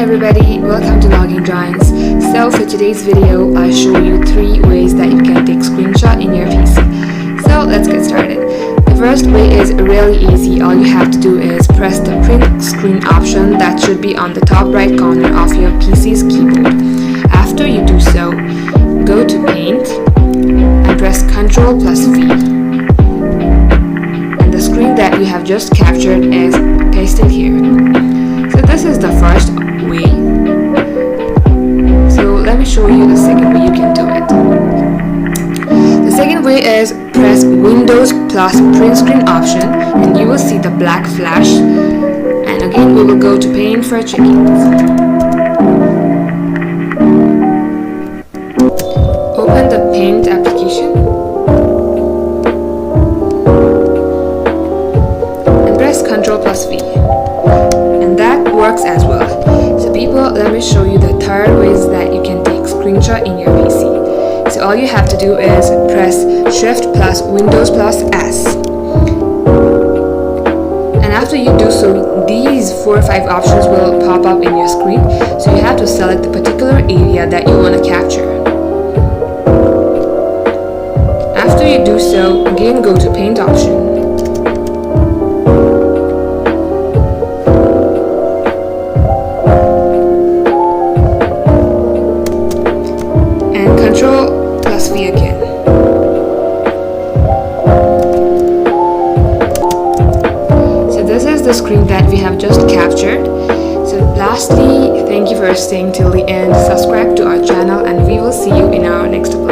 everybody, welcome to Logging Drawings. So for today's video, I'll show you 3 ways that you can take screenshot in your PC. So let's get started. The first way is really easy. All you have to do is press the print screen option that should be on the top right corner of your PC's keyboard. After you do so, go to Paint and press Ctrl plus V. And the screen that you have just captured is pasted here. So this is the first way. So let me show you the second way you can do it. The second way is press Windows plus print screen option and you will see the black flash. And again we will go to Paint for checking. Open the Paint application and press Ctrl plus V. And that works as well. So people, let me show you the third ways that you can take screenshot in your PC. So all you have to do is press Shift plus Windows plus S. And after you do so, these 4 or 5 options will pop up in your screen. So you have to select the particular area that you want to capture. After you do so, again go to Paint option. Ctrl plus V again. So this is the screen that we have just captured. So lastly, thank you for staying till the end. Subscribe to our channel and we will see you in our next upload.